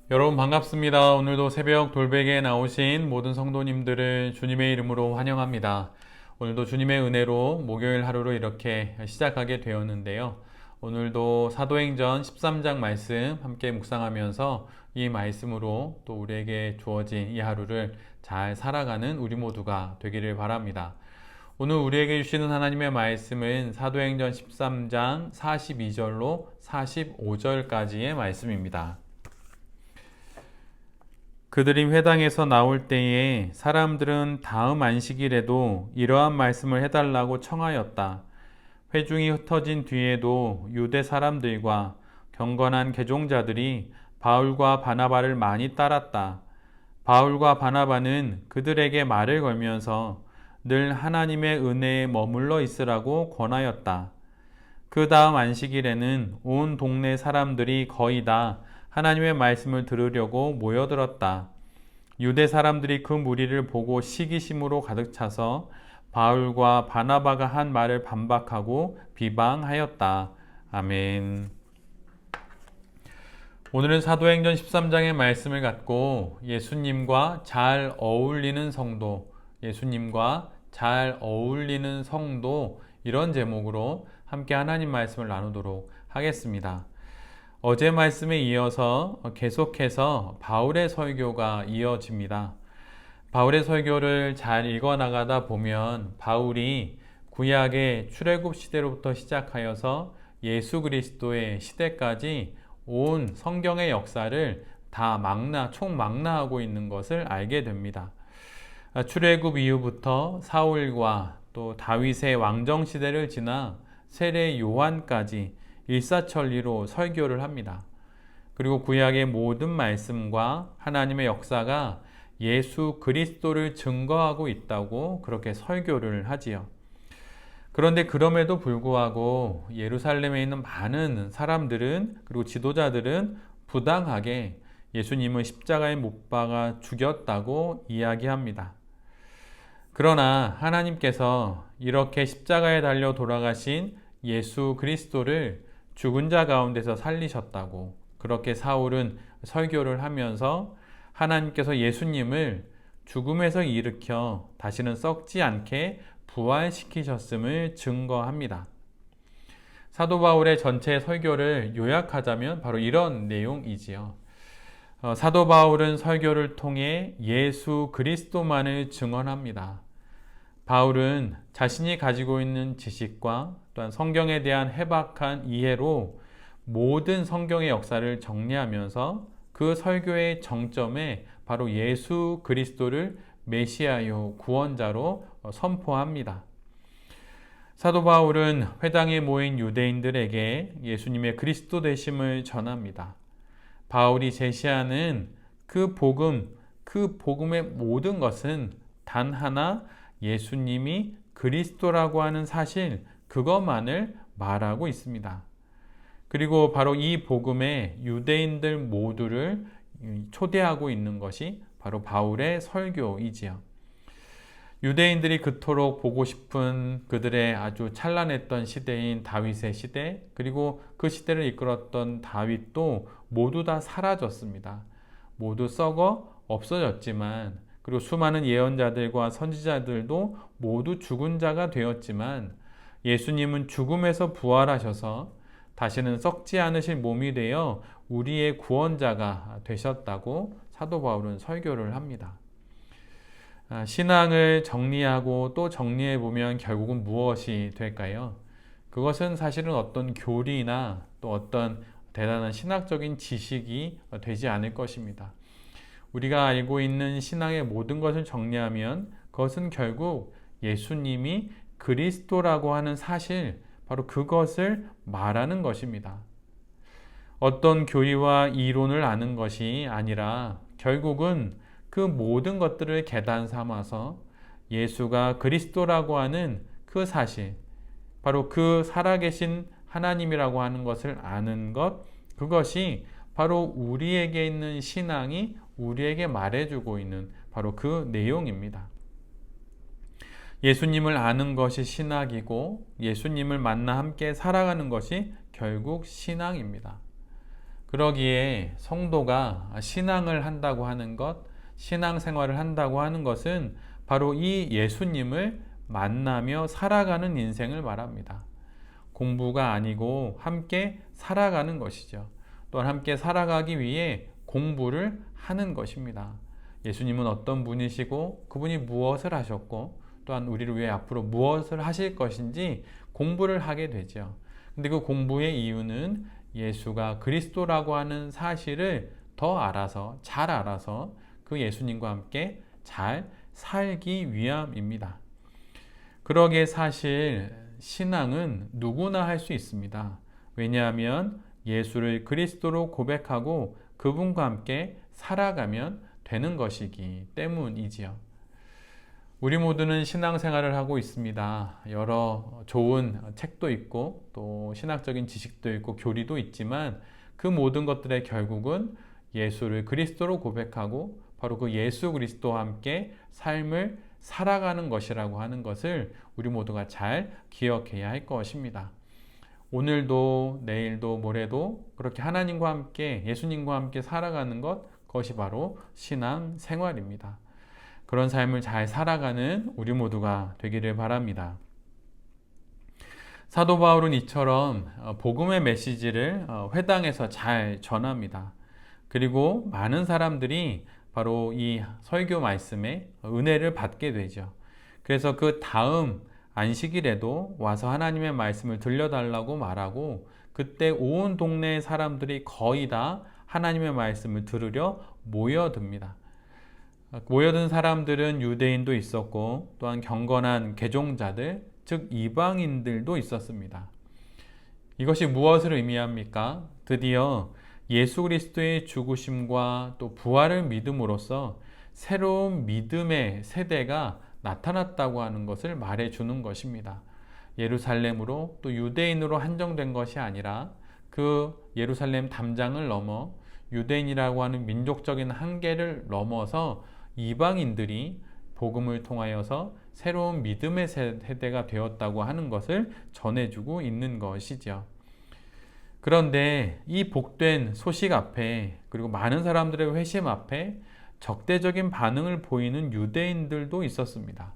여러분 반갑습니다. 오늘도 새벽 돌베개에 나오신 모든 성도님들을 주님의 이름으로 환영합니다. 오늘도 주님의 은혜로 목요일 하루를 이렇게 시작하게 되었는데요. 오늘도 사도행전 13장 말씀 함께 묵상하면서 이 말씀으로 또 우리에게 주어진 이 하루를 잘 살아가는 우리 모두가 되기를 바랍니다. 오늘 우리에게 주시는 하나님의 말씀은 사도행전 13장 42절로 45절까지의 말씀입니다. 그들이 회당에서 나올 때에 사람들은 다음 안식일에도 이러한 말씀을 해달라고 청하였다. 회중이 흩어진 뒤에도 유대 사람들과 경건한 개종자들이 바울과 바나바를 많이 따랐다. 바울과 바나바는 그들에게 말을 걸면서 늘 하나님의 은혜에 머물러 있으라고 권하였다. 그 다음 안식일에는 온 동네 사람들이 거의 다 하나님의 말씀을 들으려고 모여들었다. 유대 사람들이 그 무리를 보고 시기심으로 가득 차서 바울과 바나바가 한 말을 반박하고 비방하였다. 아멘. 오늘은 사도행전 13장의 말씀을 갖고 예수님과 잘 어울리는 성도, 예수님과 잘 어울리는 성도 이런 제목으로 함께 하나님 말씀을 나누도록 하겠습니다. 어제 말씀에 이어서 계속해서 바울의 설교가 이어집니다. 바울의 설교를 잘 읽어나가다 보면 바울이 구약의 출애굽 시대로부터 시작하여서 예수 그리스도의 시대까지 온 성경의 역사를 다 총망라하고 있는 것을 알게 됩니다. 출애굽 이후부터 사울과 또 다윗의 왕정 시대를 지나 세례 요한까지 일사천리로 설교를 합니다. 그리고 구약의 모든 말씀과 하나님의 역사가 예수 그리스도를 증거하고 있다고 그렇게 설교를 하지요. 그런데 그럼에도 불구하고 예루살렘에 있는 많은 사람들은 그리고 지도자들은 부당하게 예수님을 십자가에 못 박아 죽였다고 이야기합니다. 그러나 하나님께서 이렇게 십자가에 달려 돌아가신 예수 그리스도를 죽은 자 가운데서 살리셨다고 그렇게 사울은 설교를 하면서 하나님께서 예수님을 죽음에서 일으켜 다시는 썩지 않게 부활시키셨음을 증거합니다. 사도 바울의 전체 설교를 요약하자면 바로 이런 내용이지요. 사도 바울은 설교를 통해 예수 그리스도만을 증언합니다. 바울은 자신이 가지고 있는 지식과 또한 성경에 대한 해박한 이해로 모든 성경의 역사를 정리하면서 그 설교의 정점에 바로 예수 그리스도를 메시아요 구원자로 선포합니다. 사도 바울은 회당에 모인 유대인들에게 예수님의 그리스도 되심을 전합니다. 바울이 제시하는 그 복음의 모든 것은 단 하나 예수님이 그리스도라고 하는 사실 그것만을 말하고 있습니다. 그리고 바로 이 복음에 유대인들 모두를 초대하고 있는 것이 바로 바울의 설교이지요. 유대인들이 그토록 보고 싶은 그들의 아주 찬란했던 시대인 다윗의 시대, 그리고 그 시대를 이끌었던 다윗도 모두 다 사라졌습니다. 모두 썩어 없어졌지만, 그리고 수많은 예언자들과 선지자들도 모두 죽은 자가 되었지만, 예수님은 죽음에서 부활하셔서 다시는 썩지 않으실 몸이 되어 우리의 구원자가 되셨다고 사도 바울은 설교를 합니다. 신앙을 정리하고 또 정리해 보면 결국은 무엇이 될까요? 그것은 사실은 어떤 교리나 또 어떤 대단한 신학적인 지식이 되지 않을 것입니다. 우리가 알고 있는 신앙의 모든 것을 정리하면 그것은 결국 예수님이 그리스도라고 하는 사실, 바로 그것을 말하는 것입니다. 어떤 교리와 이론을 아는 것이 아니라 결국은 그 모든 것들을 계단 삼아서 예수가 그리스도라고 하는 그 사실, 바로 그 살아계신 하나님이라고 하는 것을 아는 것, 그것이 바로 우리에게 있는 신앙이 우리에게 말해주고 있는 바로 그 내용입니다. 예수님을 아는 것이 신학이고 예수님을 만나 함께 살아가는 것이 결국 신앙입니다. 그러기에 성도가 신앙을 한다고 하는 것, 신앙생활을 한다고 하는 것은 바로 이 예수님을 만나며 살아가는 인생을 말합니다. 공부가 아니고 함께 살아가는 것이죠. 또한 함께 살아가기 위해 공부를 하는 것입니다. 예수님은 어떤 분이시고 그분이 무엇을 하셨고 또한 우리를 위해 앞으로 무엇을 하실 것인지 공부를 하게 되죠. 근데 그 공부의 이유는 예수가 그리스도라고 하는 사실을 더 알아서, 잘 알아서 그 예수님과 함께 잘 살기 위함입니다. 그러기에 사실 신앙은 누구나 할 수 있습니다. 왜냐하면 예수를 그리스도로 고백하고 그분과 함께 살아가면 되는 것이기 때문이지요. 우리 모두는 신앙생활을 하고 있습니다. 여러 좋은 책도 있고 또 신학적인 지식도 있고 교리도 있지만 그 모든 것들의 결국은 예수를 그리스도로 고백하고 바로 그 예수 그리스도와 함께 삶을 살아가는 것이라고 하는 것을 우리 모두가 잘 기억해야 할 것입니다. 오늘도 내일도 모레도 그렇게 하나님과 함께 예수님과 함께 살아가는 것, 그것이 바로 신앙생활입니다. 그런 삶을 잘 살아가는 우리 모두가 되기를 바랍니다. 사도 바울은 이처럼 복음의 메시지를 회당에서 잘 전합니다. 그리고 많은 사람들이 바로 이 설교 말씀에 은혜를 받게 되죠. 그래서 그 다음 안식일에도 와서 하나님의 말씀을 들려달라고 말하고 그때 온 동네의 사람들이 거의 다 하나님의 말씀을 들으려 모여듭니다. 모여든 사람들은 유대인도 있었고 또한 경건한 개종자들, 즉 이방인들도 있었습니다. 이것이 무엇을 의미합니까? 드디어 예수 그리스도의 죽으심과 또 부활을 믿음으로써 새로운 믿음의 세대가 나타났다고 하는 것을 말해주는 것입니다. 예루살렘으로 또 유대인으로 한정된 것이 아니라 그 예루살렘 담장을 넘어 유대인이라고 하는 민족적인 한계를 넘어서 이방인들이 복음을 통하여서 새로운 믿음의 세대가 되었다고 하는 것을 전해주고 있는 것이죠. 그런데 이 복된 소식 앞에 그리고 많은 사람들의 회심 앞에 적대적인 반응을 보이는 유대인들도 있었습니다.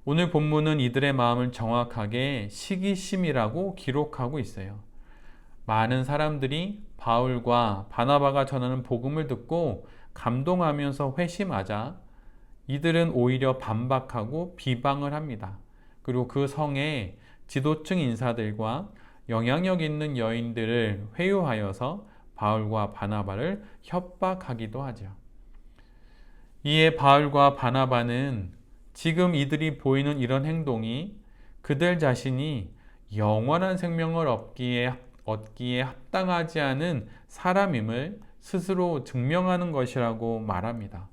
오늘 본문은 이들의 마음을 정확하게 시기심이라고 기록하고 있어요. 많은 사람들이 바울과 바나바가 전하는 복음을 듣고 감동하면서 회심하자 이들은 오히려 반박하고 비방을 합니다. 그리고 그 성의 지도층 인사들과 영향력 있는 여인들을 회유하여서 바울과 바나바를 협박하기도 하죠. 이에 바울과 바나바는 지금 이들이 보이는 이런 행동이 그들 자신이 영원한 생명을 얻기에 합당하지 않은 사람임을 스스로 증명하는 것이라고 말합니다.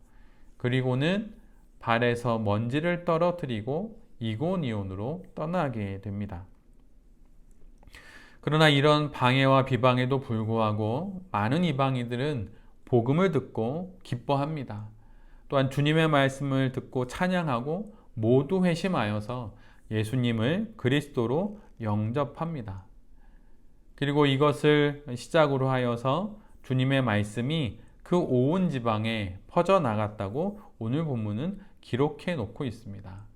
그리고는 발에서 먼지를 떨어뜨리고 이고니온으로 떠나게 됩니다. 그러나 이런 방해와 비방에도 불구하고 많은 이방인들은 복음을 듣고 기뻐합니다. 또한 주님의 말씀을 듣고 찬양하고 모두 회심하여서 예수님을 그리스도로 영접합니다. 그리고 이것을 시작으로 하여서 주님의 말씀이 그 온 지방에 퍼져나갔다고 오늘 본문은 기록해 놓고 있습니다.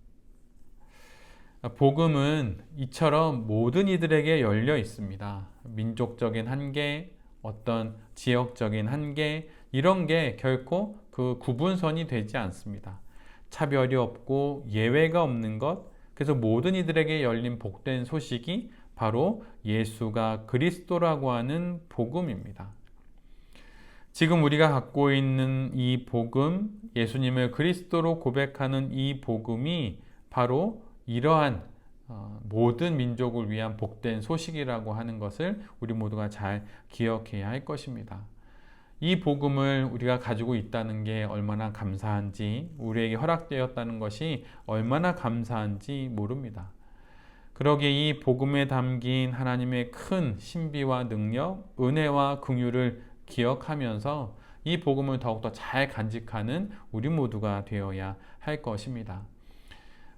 복음은 이처럼 모든 이들에게 열려 있습니다. 민족적인 한계, 어떤 지역적인 한계, 이런 게 결코 그 구분선이 되지 않습니다. 차별이 없고 예외가 없는 것, 그래서 모든 이들에게 열린 복된 소식이 바로 예수가 그리스도라고 하는 복음입니다. 지금 우리가 갖고 있는 이 복음, 예수님을 그리스도로 고백하는 이 복음이 바로 이러한 모든 민족을 위한 복된 소식이라고 하는 것을 우리 모두가 잘 기억해야 할 것입니다. 이 복음을 우리가 가지고 있다는 게 얼마나 감사한지, 우리에게 허락되었다는 것이 얼마나 감사한지 모릅니다. 그러기에 이 복음에 담긴 하나님의 큰 신비와 능력, 은혜와 긍휼을 기억하면서 이 복음을 더욱더 잘 간직하는 우리 모두가 되어야 할 것입니다.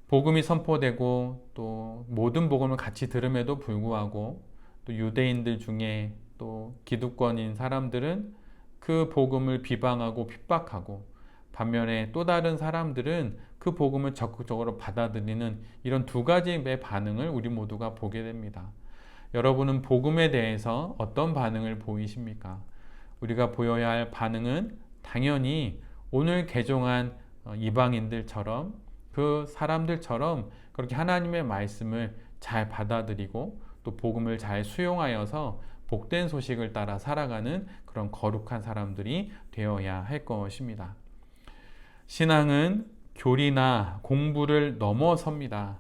복음이 선포되고 또 모든 복음을 같이 들음에도 불구하고 또 유대인들 중에 또 기득권인 사람들은 그 복음을 비방하고 핍박하고, 반면에 또 다른 사람들은 그 복음을 적극적으로 받아들이는 이런 두 가지의 반응을 우리 모두가 보게 됩니다. 여러분은 복음에 대해서 어떤 반응을 보이십니까? 우리가 보여야 할 반응은 당연히 오늘 개종한 이방인들처럼, 그 사람들처럼 그렇게 하나님의 말씀을 잘 받아들이고 또 복음을 잘 수용하여서 복된 소식을 따라 살아가는 그런 거룩한 사람들이 되어야 할 것입니다. 신앙은 교리나 공부를 넘어섭니다.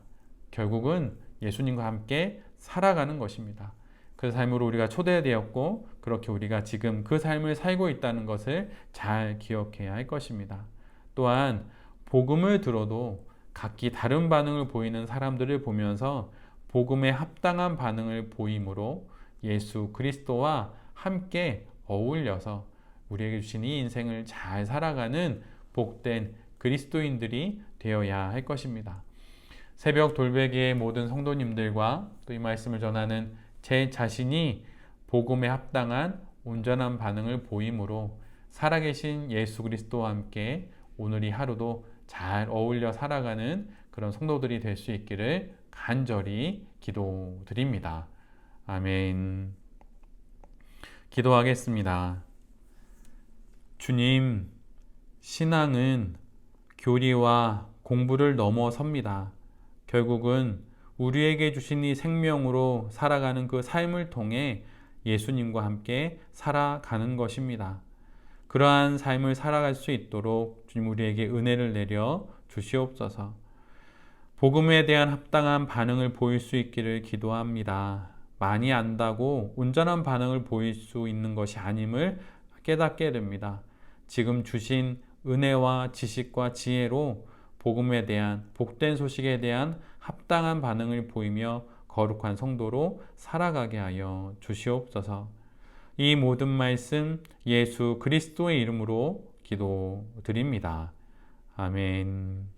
결국은 예수님과 함께 살아가는 것입니다. 그 삶으로 우리가 초대되었고, 그렇게 우리가 지금 그 삶을 살고 있다는 것을 잘 기억해야 할 것입니다. 또한 복음을 들어도 각기 다른 반응을 보이는 사람들을 보면서 복음에 합당한 반응을 보이므로 예수 그리스도와 함께 어울려서 우리에게 주신 이 인생을 잘 살아가는 복된 그리스도인들이 되어야 할 것입니다. 새벽 돌베개의 모든 성도님들과 또 이 말씀을 전하는 제 자신이 복음에 합당한 온전한 반응을 보임으로 살아계신 예수 그리스도와 함께 오늘 이 하루도 잘 어울려 살아가는 그런 성도들이 될 수 있기를 간절히 기도드립니다. 아멘. 기도하겠습니다. 주님, 신앙은 교리와 공부를 넘어섭니다. 결국은 우리에게 주신 이 생명으로 살아가는 그 삶을 통해 예수님과 함께 살아가는 것입니다. 그러한 삶을 살아갈 수 있도록 주님 우리에게 은혜를 내려 주시옵소서. 복음에 대한 합당한 반응을 보일 수 있기를 기도합니다. 많이 안다고 온전한 반응을 보일 수 있는 것이 아님을 깨닫게 됩니다. 지금 주신 은혜와 지식과 지혜로 복음에 대한, 복된 소식에 대한 합당한 반응을 보이며 거룩한 성도로 살아가게 하여 주시옵소서. 이 모든 말씀 예수 그리스도의 이름으로 기도드립니다. 아멘.